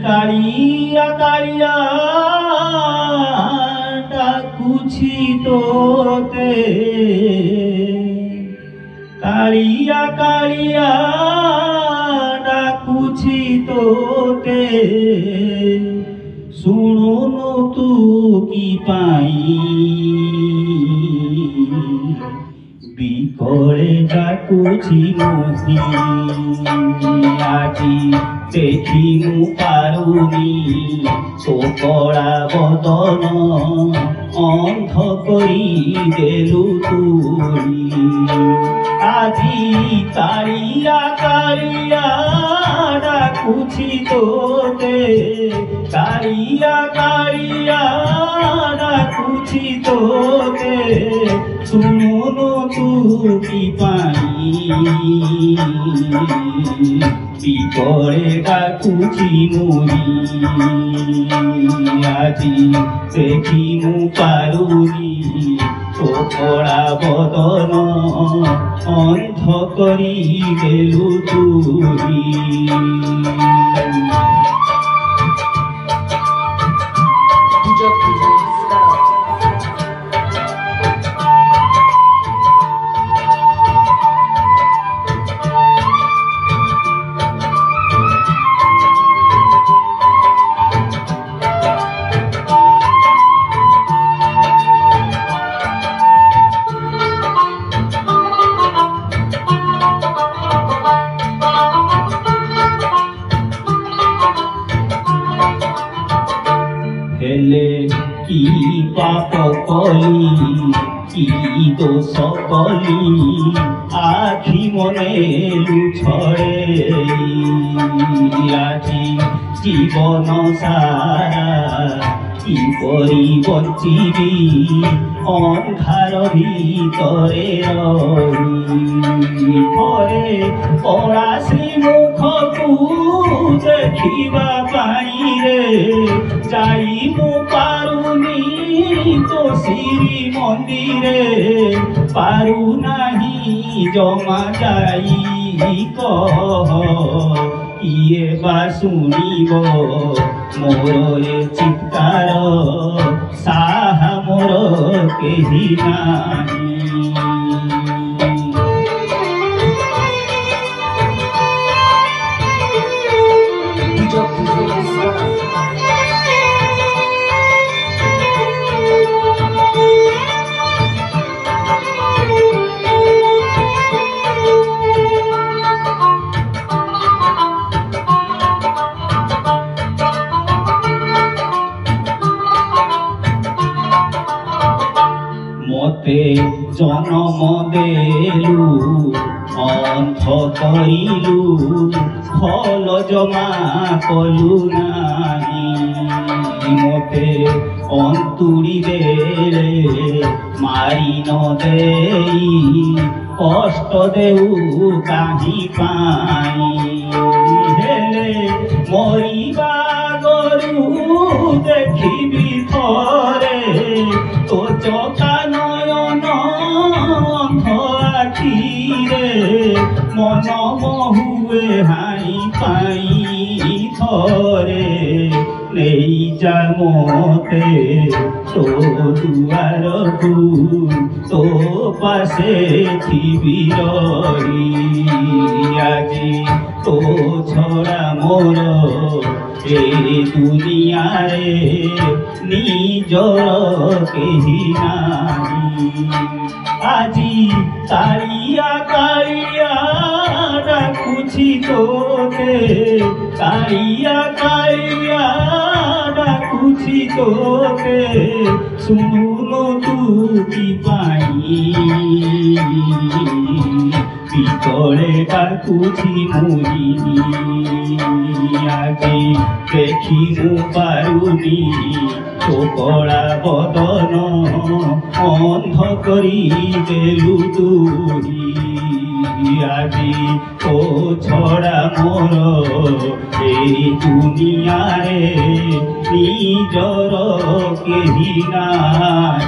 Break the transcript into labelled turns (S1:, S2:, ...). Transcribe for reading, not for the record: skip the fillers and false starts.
S1: কালিয়া কালিয়া ডাকুছি তোতে, কালিয়া কালিয়া ডাকুছি তোতে, শুনুনু তু কি পাই বিকলে ডাকুছি মোহি। আজি দেখিমু পারুনি তো কড়া বদন, অন্ধ করি দেলু তুই। আজি কালিয়া কালিয়া ডাকুছি তোতে, কালিয়া কালিয়া ডাকুছি তোতে, শুনুনু তু কি পাই বিকলে ডাকুছি মুই। আজি দেখিমু পারুনি তো কড়া বদন, অন্ধ করি দেলু তুই। হেলে কি পাপ কলি কি দোষ কলি, আখি মনে লুছড়ে আজি জীবন সারা কি করি বঞ্চিবি অন্ধার ভিতরে রহি। ঘরে পড়াশি মুখকু দেখিবা পাই রে, যাইমু পারুনি তো শ্রী মন্দিরে, পারু নাহি জমা যাই কহ কিয়ে বা শুনিব মোর এ চিৎকার, সাহা মোর কেহি নাহি। মতে জনম দেলু অন্ধ করিলু, ফল জমা কলু নাহি। মতে অন্তুড়ি দেলে মারি ন দেই, কষ্ট দেউ কাহি পাই। হেলে মরিবা গরু দেখিবি থরে, তো চকা নয়ন অন্ধ আখিরে, মন মহুয়ে হাই পাই থরে। নেই যা মতে তো দুয়ারকু, তো পাশে থিবি রহি। আজি তো ছড়া মোর এ দুনিয়ারে নিজর কেহি নাহি। আজি কালিয়া কালিয়া ডাকুছি তোতে, কালিয়া কালিয়া ডাকুছি তোতে, শুনুনু তু কি পাই বিকলে ডাকুছি মুই। আজি দেখিমু পারুনি তো কড়া বদন, অন্ধ করি দেলু তুই। আজি তো ছড়া মোর এই দুনিয়ারে নিজর কেহি নাই।